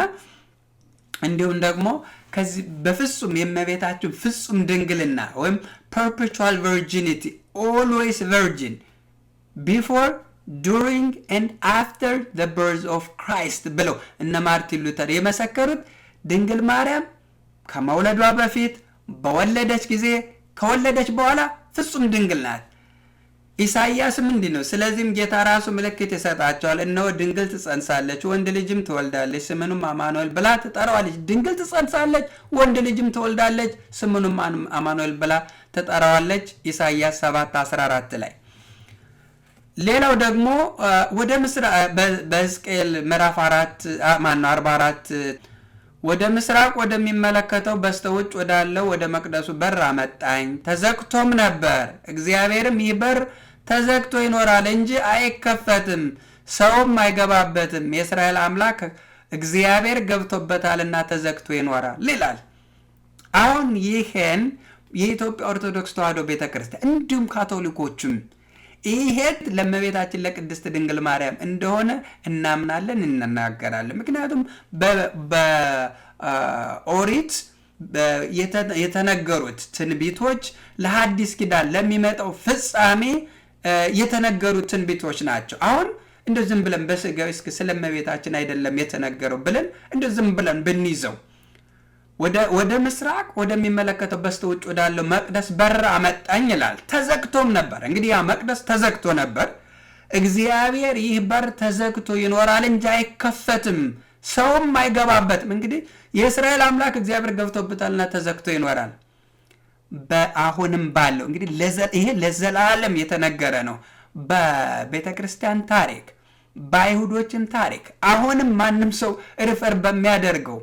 እንዲሁም ደግሞ ከዚህ በፍጹም የእመቤታችን ፍጹም ድንግልና ወይም perpetual virginity, always virgin, before, during and after the birth of Christ ብለው እነ ማርቲን ሉተር የመሰከሩት ድንግል ማርያም ከመውለዷ በፊት፣ በወለደች ጊዜ፣ ከወለደች በኋላ ፍጹም ድንግል ናት። ኢሳይያስም እንዲህ ነው፣ ስለዚህም ጌታ ራሱ ምልክት ይሰጣቸዋል፣ እነሆ ድንግል ትጸንሳለች፣ ወንድ ልጅም ትወልዳለች፣ ስሙንም አማኑኤል ብላ ትጠራዋለች። ድንግል ትጸንሳለች፣ ወንድ ልጅም ትወልዳለች፣ ስሙንም አማኑኤል ብላ ትጠራዋለች። ኢሳይያስ 7:14 ላይ። ሌላው ደግሞ ወደ ምስራቅ በሕዝቅኤል ምዕራፍ 44 ወደ ምስራቅ ወደሚመለከተው በስተውጭ ወዳለው ወደ መቅደሱ በር አመጣኝ፣ ተዘግቶም ነበር። እግዚአብሔርም ይህ በር ተዘግቶ ይኖራል እንጂ አይከፈትም፣ ሰውም አይገባበትም፣ የእስራኤል አምላክ እግዚአብሔር ገብቶበታልና ተዘግቶ ይኖራል ይላል። አሁን ይሄን የኢትዮጵያ ኦርቶዶክስ ተዋሕዶ ቤተክርስቲያን እንዲሁም ካቶሊኮችም ይሄ ለእመቤታችን ለቅድስት ድንግል ማርያም እንደሆነ እናምናለን፣ እንናገራለን። ምክንያቱም በኦሪት የተነገሩት ትንቢቶች ለሐዲስ ኪዳን ለሚመጣው ፍጻሜ የተነገሩት ትንቢቶች ናቸው። አሁን እንደ ዝም ብለን በስጋዊ እስኪ ስለ እመቤታችን አይደለም የተነገረው ብለን እንደ ዝም ብለን ብንይዘው ወደ ምስራቅ ወደሚመለከተው በስተውጭ ወዳለው መቅደስ በር አመጣኝ ይላል። ተዘግቶም ነበር። እንግዲህ ያ መቅደስ ተዘግቶ ነበር። እግዚአብሔር ይህ በር ተዘግቶ ይኖራል እንጂ አይከፈትም፣ ሰውም አይገባበትም። እንግዲህ የእስራኤል አምላክ እግዚአብሔር ገብቶበታልና ተዘግቶ ይኖራል። በአሁንም ባለው እንግዲህ ይሄ ለዘላለም የተነገረ ነው። በቤተ ክርስቲያን ታሪክ፣ በአይሁዶችም ታሪክ አሁንም ማንም ሰው ሪፈር በሚያደርገው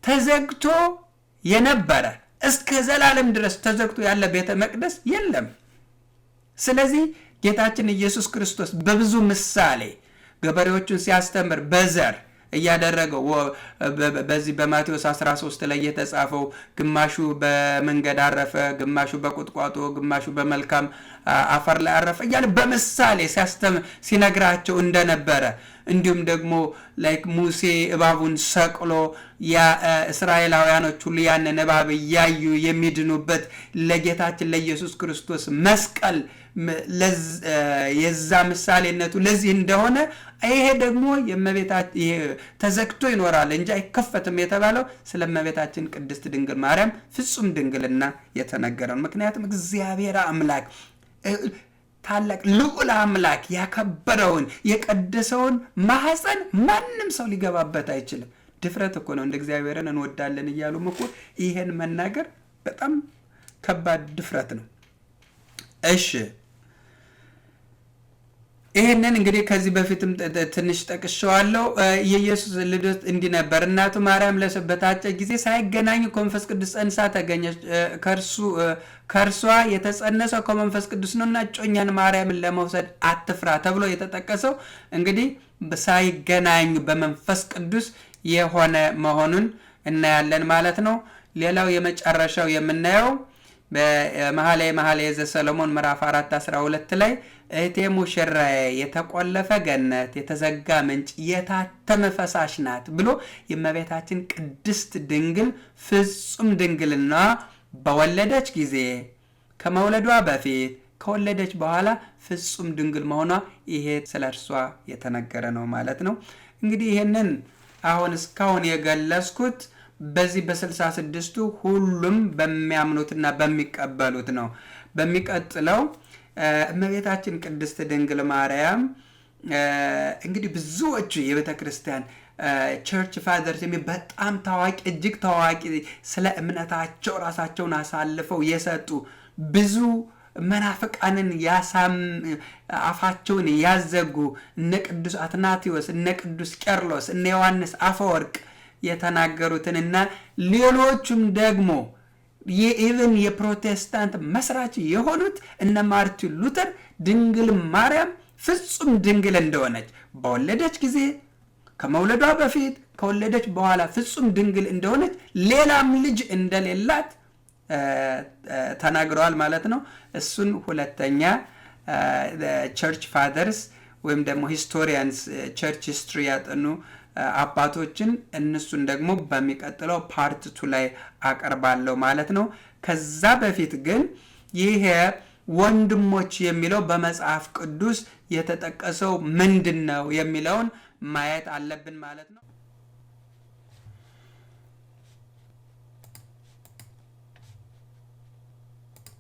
ተዘግቶ የነበረ እስከ ዘላለም ድረስ ተዘግቶ ያለ ቤተ መቅደስ የለም። ስለዚህ ጌታችን ኢየሱስ ክርስቶስ በብዙ ምሳሌ ገበሬዎቹን ሲያስተምር በዘር እያደረገው በዚህ በማቴዎስ 13 ላይ የተጻፈው ግማሹ በመንገድ አረፈ፣ ግማሹ በቁጥቋጦ፣ ግማሹ በመልካም አፈር ላይ አረፈ እያለ በምሳሌ ሲነግራቸው እንደነበረ እንዲሁም ደግሞ ላይክ ሙሴ እባቡን ሰቅሎ እስራኤላውያኖች ሁሉ ያንን እባብ እያዩ የሚድኑበት ለጌታችን ለኢየሱስ ክርስቶስ መስቀል የዛ ምሳሌነቱ ለዚህ እንደሆነ ይሄ ደግሞ ተዘግቶ ይኖራል እንጂ አይከፈትም የተባለው ስለ እመቤታችን ቅድስት ድንግል ማርያም ፍጹም ድንግልና የተነገረው። ምክንያቱም እግዚአብሔር አምላክ ታላቅ ልዑል አምላክ ያከበረውን የቀደሰውን ማህፀን ማንም ሰው ሊገባበት አይችልም። ድፍረት እኮ ነው። እንደ እግዚአብሔርን እንወዳለን እያሉም እኮ ይሄን መናገር በጣም ከባድ ድፍረት ነው። እሺ ይሄንን እንግዲህ ከዚህ በፊትም ትንሽ ጠቅሼዋለሁ። የኢየሱስ ልደት እንዲህ ነበር። እናቱ ማርያም ለሰበታጨ ጊዜ ሳይገናኙ ከመንፈስ ቅዱስ ጸንሳ ተገኘች። ከእርሷ የተጸነሰው ከመንፈስ ቅዱስ ነውና እጮኛን ማርያምን ለመውሰድ አትፍራ ተብሎ የተጠቀሰው እንግዲህ ሳይገናኙ በመንፈስ ቅዱስ የሆነ መሆኑን እናያለን ማለት ነው። ሌላው የመጨረሻው የምናየው በመኃልየ ዘሰሎሞን ምዕራፍ 4:12 ላይ እህቴ ሙሽራዬ የተቆለፈ ገነት፣ የተዘጋ ምንጭ፣ የታተመ ፈሳሽ ናት ብሎ የእመቤታችን ቅድስት ድንግል ፍጹም ድንግልና በወለደች ጊዜ፣ ከመውለዷ በፊት፣ ከወለደች በኋላ ፍጹም ድንግል መሆኗ ይሄ ስለ እርሷ የተነገረ ነው ማለት ነው። እንግዲህ ይሄንን አሁን እስካሁን የገለጽኩት በዚህ በ66ቱ ሁሉም በሚያምኑትና በሚቀበሉት ነው። በሚቀጥለው እመቤታችን ቅድስት ድንግል ማርያም እንግዲህ ብዙዎቹ የቤተ ክርስቲያን ቸርች ፋዘርስ በጣም ታዋቂ እጅግ ታዋቂ ስለ እምነታቸው ራሳቸውን አሳልፈው የሰጡ ብዙ መናፍቃንን አፋቸውን ያዘጉ እነ ቅዱስ አትናቴዎስ፣ እነ ቅዱስ ቄርሎስ፣ እነ ዮሐንስ አፈወርቅ የተናገሩትንና ሌሎቹም ደግሞ የኢቨን የፕሮቴስታንት መስራች የሆኑት እነ ማርቲን ሉተር ድንግል ማርያም ፍጹም ድንግል እንደሆነች በወለደች ጊዜ ከመውለዷ በፊት ከወለደች በኋላ ፍጹም ድንግል እንደሆነች ሌላም ልጅ እንደሌላት ተናግረዋል ማለት ነው። እሱን ሁለተኛ ቸርች ፋዘርስ ወይም ደግሞ ሂስቶሪያንስ ቸርች ሂስትሪ ያጠኑ አባቶችን እነሱን ደግሞ በሚቀጥለው ፓርት 2 ላይ አቀርባለሁ ማለት ነው። ከዛ በፊት ግን ይሄ ወንድሞች የሚለው በመጽሐፍ ቅዱስ የተጠቀሰው ምንድነው የሚለውን ማየት አለብን ማለት ነው።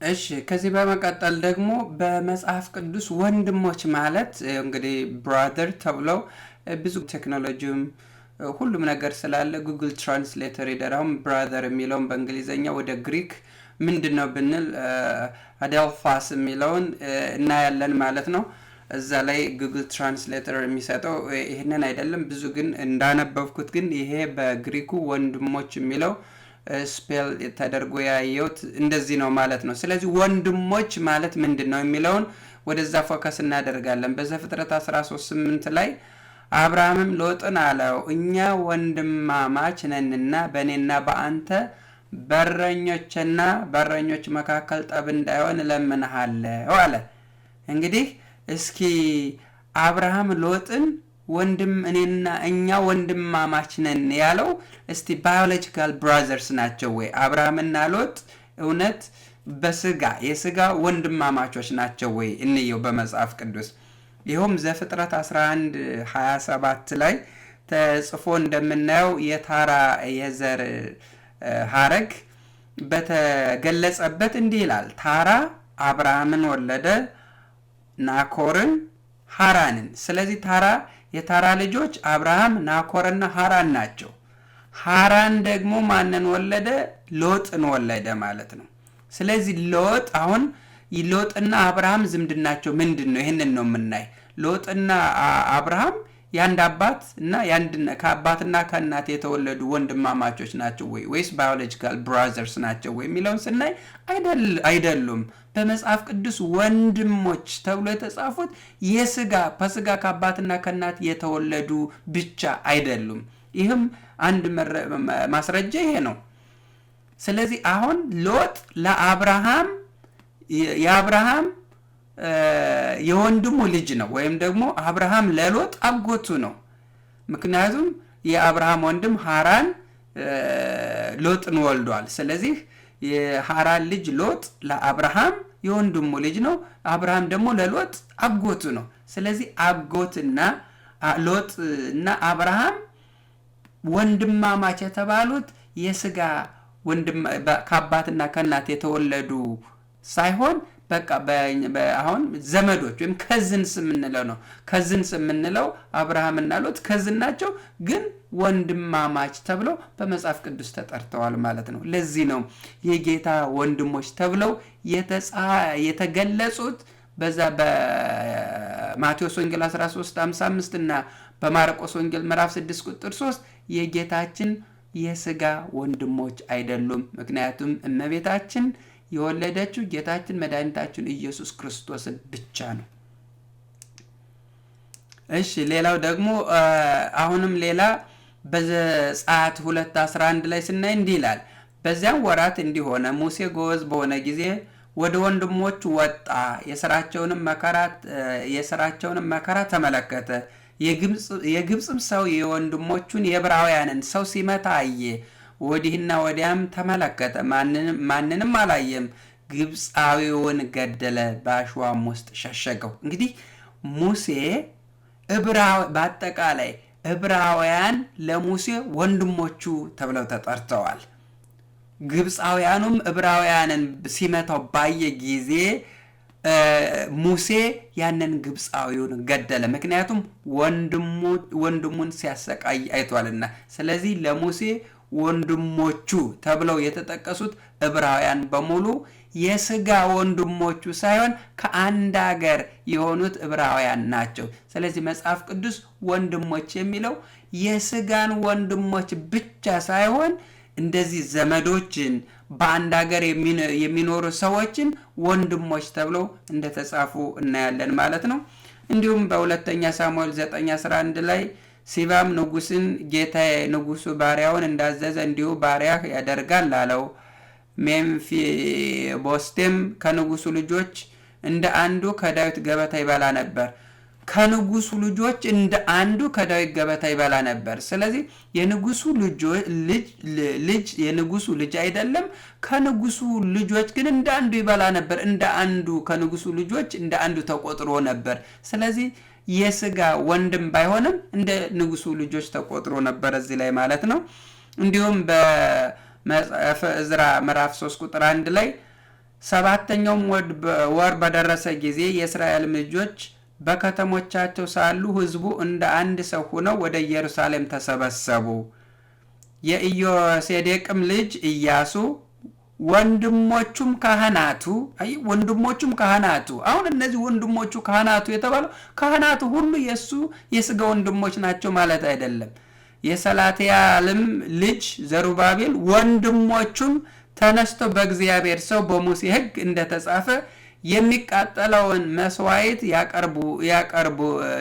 እሺ ከዚህ በመቀጠል ደግሞ በመጽሐፍ ቅዱስ ወንድሞች ማለት እንግዲህ ብራዘር ተብለው ብዙ ቴክኖሎጂም ሁሉም ነገር ስላለ ጉግል ትራንስሌተር ይደራም ብራዘር የሚለውን በእንግሊዘኛ ወደ ግሪክ ምንድነው ብንል አዴልፋስ የሚለውን እናያለን ማለት ነው። እዛ ላይ ጉግል ትራንስሌተር የሚሰጠው ይሄንን አይደለም። ብዙ ግን እንዳነበብኩት ግን ይሄ በግሪኩ ወንድሞች የሚለው ስፔል ተደርጎ ያየውት እንደዚህ ነው ማለት ነው። ስለዚህ ወንድሞች ማለት ምንድነው የሚለውን ወደዛ ፎከስ እናደርጋለን። በዘፍጥረት 13:8 ላይ አብርሃምም ሎጥን አለው እኛ ወንድማማች ነንና በእኔና በአንተ በረኞች መካከል ጠብ እንዳይሆን እለምንሃለሁ አለ። እንግዲህ እስኪ አብርሃም ሎጥን እኛ ወንድማማች ነን ያለው እስቲ ባዮሎጂካል ብራዘርስ ናቸው ወይ? አብርሃምና ሎጥ እውነት የስጋ ወንድማማቾች ናቸው ወይ? እንየው በመጽሐፍ ቅዱስ። ይኸውም ዘፍጥረት 11:27 ላይ ተጽፎ እንደምናየው የታራ የዘር ሐረግ በተገለጸበት እንዲህ ይላል። ታራ አብርሃምን ወለደ፣ ናኮርን፣ ሃራንን። ስለዚህ የታራ ልጆች አብርሃም፣ ናኮርና ሃራን ናቸው። ሃራን ደግሞ ማንን ወለደ? ሎጥን ወለደ ማለት ነው። ስለዚህ ሎጥና አብርሃም ዝምድናቸው ምንድነው? ይሄንን ነው የምናይ። ሎጥና አብርሃም ያንድ አባት እና ከአባትና ከእናት የተወለዱ ወንድማማቾች ናቸው ወይስ ባዮሎጂካል ብራዘርስ ናቸው ወይ የሚለውን ስናይ አይደሉም። በመጽሐፍ ቅዱስ ወንድሞች ተብሎ የተጻፉት በስጋ ከአባትና ከእናት የተወለዱ ብቻ አይደሉም። ይህም አንድ ማስረጃ ይሄ ነው። ስለዚህ አሁን ሎጥ የአብርሃም የወንድሙ ልጅ ነው፣ ወይም ደግሞ አብርሃም ለሎጥ አጎቱ ነው። ምክንያቱም የአብርሃም ወንድም ሃራን ሎጥን ወልዷል። ስለዚህ የሃራን ልጅ ሎጥ ለአብርሃም የወንድሙ ልጅ ነው። አብርሃም ደግሞ ለሎጥ አጎቱ ነው። ስለዚህ አጎትና ሎጥና አብርሃም ወንድማማች የተባሉት የስጋ ከአባትና ከእናት የተወለዱ ሳይሆን በቃ አሁን ዘመዶች ወይም ከዝንስ የምንለው ነው። ከዝንስ የምንለው አብርሃምና ሎጥ ከዝን ናቸው፣ ግን ወንድማማች ተብለው በመጽሐፍ ቅዱስ ተጠርተዋል ማለት ነው። ለዚህ ነው የጌታ ወንድሞች ተብለው የተገለጹት በዛ በማቴዎስ ወንጌል 13:55 እና በማርቆስ ወንጌል ምዕራፍ 6:3 የጌታችን የስጋ ወንድሞች አይደሉም። ምክንያቱም እመቤታችን የወለደችው ጌታችን መድኃኒታችን ኢየሱስ ክርስቶስን ብቻ ነው። እሺ ሌላው ደግሞ አሁንም ሌላ በዘጸአት 2:11 ላይ ስናይ እንዲህ ይላል። በዚያም ወራት እንዲሆነ ሙሴ ጎበዝ በሆነ ጊዜ ወደ ወንድሞቹ ወጣ፣ የሥራቸውንም መከራ ተመለከተ። የግብፅም ሰው የወንድሞቹን የዕብራውያንን ሰው ሲመታ አየ። ወዲህና ወዲያም ተመለከተ፣ ማንንም አላየም። ግብፃዊውን ገደለ፣ በአሸዋም ውስጥ ሸሸገው። እንግዲህ ሙሴ በአጠቃላይ ዕብራውያን ለሙሴ ወንድሞቹ ተብለው ተጠርተዋል። ግብፃውያኑም ዕብራውያንን ሲመታው ባየ ጊዜ ሙሴ ያንን ግብፃዊውን ገደለ። ምክንያቱም ወንድሙን ሲያሰቃይ አይቷልና። ስለዚህ ለሙሴ ወንድሞቹ ተብለው የተጠቀሱት ዕብራውያን በሙሉ የስጋ ወንድሞቹ ሳይሆን ከአንድ ሀገር የሆኑት ዕብራውያን ናቸው። ስለዚህ መጽሐፍ ቅዱስ ወንድሞች የሚለው የስጋን ወንድሞች ብቻ ሳይሆን እንደዚህ ዘመዶችን በአንድ ሀገር የሚኖሩ ሰዎችን ወንድሞች ተብለው እንደተጻፉ እናያለን ማለት ነው። እንዲሁም በሁለተኛ ሳሙኤል 9:11 ላይ ሲባም ንጉስን ጌታዬ ንጉሱ ባሪያውን እንዳዘዘ እንዲሁ ባሪያህ ያደርጋል አለው። ሜምፊቦስቴም ከንጉሱ ልጆች እንደ አንዱ ከዳዊት ገበታ ይበላ ነበር። ከንጉሱ ልጆች እንደ አንዱ ከዳዊት ገበታ ይበላ ነበር። ስለዚህ የንጉሱ ልጅ የንጉሱ ልጅ አይደለም። ከንጉሱ ልጆች ግን እንደ አንዱ ይበላ ነበር። እንደ አንዱ ከንጉሱ ልጆች እንደ አንዱ ተቆጥሮ ነበር። ስለዚህ የስጋ ወንድም ባይሆንም እንደ ንጉሱ ልጆች ተቆጥሮ ነበር እዚህ ላይ ማለት ነው። እንዲሁም በመጽሐፈ ዕዝራ ምዕራፍ 3 ቁጥር 1 ላይ 7ኛው ወር በደረሰ ጊዜ የእስራኤል ልጆች በከተሞቻቸው ሳሉ ሕዝቡ እንደ አንድ ሰው ሆነው ወደ ኢየሩሳሌም ተሰበሰቡ። የኢዮሴዴቅም ልጅ ኢያሱ ወንድሞቹም ካህናቱ አሁን እነዚህ ወንድሞቹ ካህናቱ የተባለው ካህናቱ ሁሉ የሱ የስጋ ወንድሞች ናቸው ማለት አይደለም። የሰላትያልም ልጅ ዘሩባቤል ወንድሞቹም ተነስቶ በእግዚአብሔር ሰው በሙሴ ሕግ እንደተጻፈ የሚቃጠለውን መስዋዕት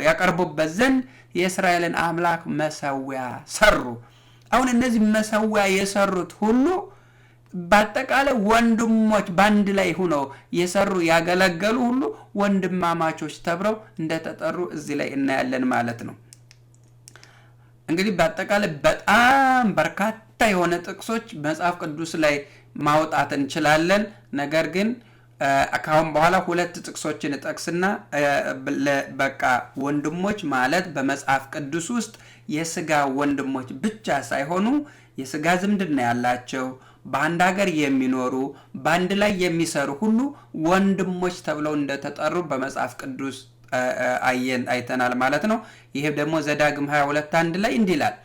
ያቀርቡበት ዘንድ የእስራኤልን አምላክ መሰዊያ ሰሩ። አሁን እነዚህ መሰዊያ የሰሩት ሁሉ በአጠቃላይ ወንድሞች ባንድ ላይ ሆነው የሰሩ ያገለገሉ ሁሉ ወንድማማቾች ተብለው እንደተጠሩ እዚህ ላይ እናያለን ማለት ነው። እንግዲህ በአጠቃላይ በጣም በርካታ የሆነ ጥቅሶች መጽሐፍ ቅዱስ ላይ ማውጣት እንችላለን። ነገር ግን ካሁን በኋላ ሁለት ጥቅሶችን ጠቅስና በቃ ወንድሞች ማለት በመጽሐፍ ቅዱስ ውስጥ የስጋ ወንድሞች ብቻ ሳይሆኑ የስጋ ዝምድና ያላቸው በአንድ ሀገር የሚኖሩ በአንድ ላይ የሚሰሩ ሁሉ ወንድሞች ተብለው እንደተጠሩ በመጽሐፍ ቅዱስ አይተናል ማለት ነው። ይሄ ደግሞ ዘዳግም 22:1 ላይ እንዲህ ይላል፣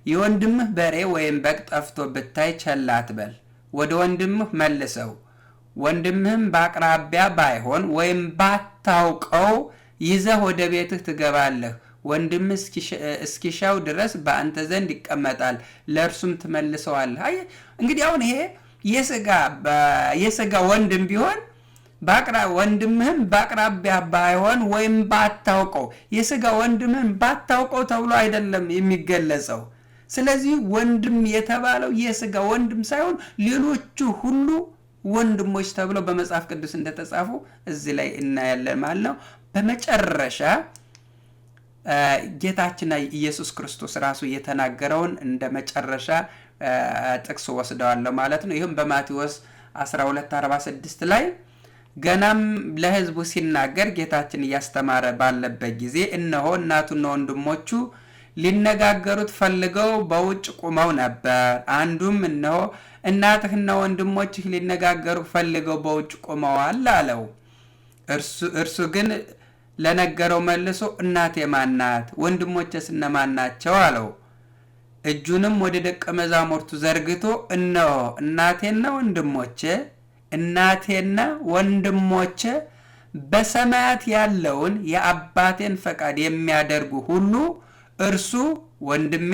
የወንድምህ በሬ ወይም በግ ጠፍቶ ብታይ ቸል አትበል፣ ወደ ወንድምህ መልሰው። ወንድምህም በአቅራቢያ ባይሆን ወይም ባታውቀው ይዘህ ወደ ቤትህ ትገባለህ። ወንድምህ እስኪሻው ድረስ በአንተ ዘንድ ይቀመጣል፣ ለእርሱም ትመልሰዋለህ። እንግዲህ አሁን ይሄ የስጋ ወንድም ቢሆን ወንድምህም በአቅራቢያ ባይሆን ወይም ባታውቀው፣ የስጋ ወንድምህም ባታውቀው ተብሎ አይደለም የሚገለጸው። ስለዚህ ወንድም የተባለው የስጋ ወንድም ሳይሆን ሌሎቹ ሁሉ ወንድሞች ተብለው በመጽሐፍ ቅዱስ እንደተጻፉ እዚህ ላይ እናያለን ማለት ነው። በመጨረሻ ጌታችን ኢየሱስ ክርስቶስ ራሱ የተናገረውን እንደ መጨረሻ ጥቅስ ወስደዋለሁ ማለት ነው። ይህም በማቴዎስ 12:46 ላይ ገናም ለሕዝቡ ሲናገር ጌታችን እያስተማረ ባለበት ጊዜ እነሆ እናቱና ወንድሞቹ ሊነጋገሩት ፈልገው በውጭ ቆመው ነበር። አንዱም እነሆ እናትህና ወንድሞችህ ሊነጋገሩ ፈልገው በውጭ ቆመዋል አለው። እርሱ ግን ለነገረው መልሶ እናቴ ማን ናት? ወንድሞቼስ እነማን ናቸው? አለው። እጁንም ወደ ደቀ መዛሙርቱ ዘርግቶ እነሆ እናቴና ወንድሞቼ በሰማያት ያለውን የአባቴን ፈቃድ የሚያደርጉ ሁሉ እርሱ ወንድሜ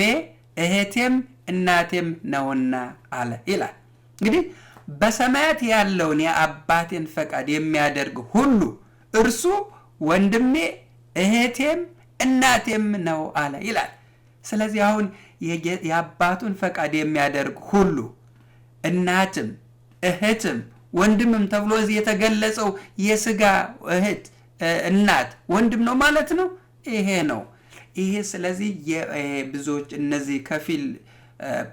እህቴም እናቴም ነውና አለ ይላል። እንግዲህ በሰማያት ያለውን የአባቴን ፈቃድ የሚያደርግ ሁሉ እርሱ ወንድሜ እህቴም እናቴም ነው አለ ይላል። ስለዚህ አሁን የአባቱን ፈቃድ የሚያደርግ ሁሉ እናትም እህትም ወንድምም ተብሎ እዚህ የተገለጸው የስጋ እህት እናት ወንድም ነው ማለት ነው። ይሄ ነው ይሄ። ስለዚህ ብዙዎች እነዚህ ከፊል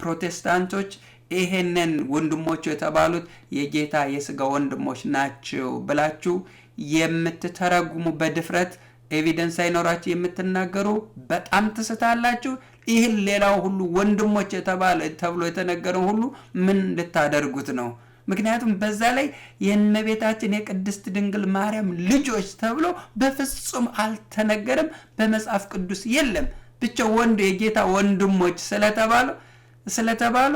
ፕሮቴስታንቶች ይሄንን ወንድሞቹ የተባሉት የጌታ የስጋ ወንድሞች ናቸው ብላችሁ የምትተረጉሙ በድፍረት ኤቪደንስ አይኖራችሁ የምትናገሩ በጣም ትስታላችሁ። ይህን ሌላው ሁሉ ወንድሞች ተብሎ የተነገረው ሁሉ ምን ልታደርጉት ነው? ምክንያቱም በዛ ላይ የእመቤታችን የቅድስት ድንግል ማርያም ልጆች ተብሎ በፍጹም አልተነገረም፣ በመጽሐፍ ቅዱስ የለም። ብቻ ወንድ የጌታ ወንድሞች ስለተባሉ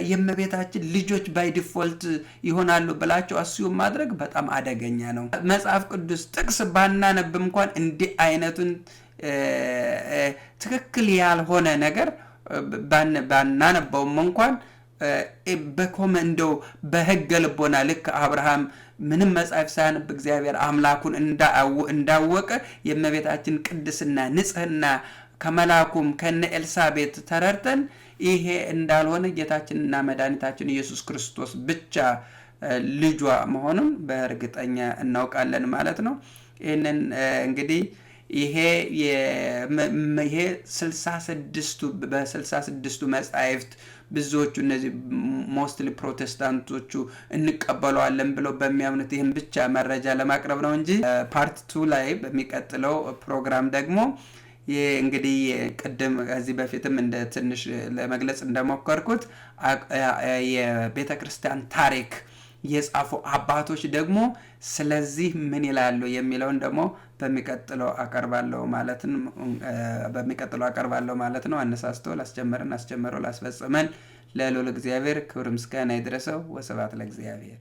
የእመቤታችን ልጆች ባይ ዲፎልት ይሆናሉ ብላችሁ አስዩም ማድረግ በጣም አደገኛ ነው። መጽሐፍ ቅዱስ ጥቅስ ባናነብ እንኳን እንዲህ አይነቱን ትክክል ያልሆነ ነገር ባናነበውም እንኳን በኮመንዶ በሕገ ልቦና ልክ አብርሃም ምንም መጽሐፍ ሳያነብ እግዚአብሔር አምላኩን እንዳወቀ የእመቤታችን ቅድስና ንጽህና ከመላኩም ከነ ኤልሳቤት ተረድተን ይሄ እንዳልሆነ ጌታችንና መድኃኒታችን ኢየሱስ ክርስቶስ ብቻ ልጇ መሆኑን በእርግጠኛ እናውቃለን ማለት ነው። ይህንን እንግዲህ ይሄ 66ቱ መጻሕፍት ብዙዎቹ እነዚህ ሞስትሊ ፕሮቴስታንቶቹ እንቀበለዋለን ብለው በሚያምኑት ይህን ብቻ መረጃ ለማቅረብ ነው እንጂ ፓርት 2 ላይ በሚቀጥለው ፕሮግራም ደግሞ እንግዲህ ቅድም ከዚህ በፊትም እንደ ትንሽ ለመግለጽ እንደሞከርኩት የቤተ ክርስቲያን ታሪክ የጻፉ አባቶች ደግሞ ስለዚህ ምን ይላሉ የሚለውን ደግሞ በሚቀጥለው አቀርባለሁ ማለት ነው። አነሳስቶ ላስጀመረን አስጀመረው ላስፈጸመን ለልዑል እግዚአብሔር ክብር ምስጋና ይድረሰው። ወስብሐት ለእግዚአብሔር።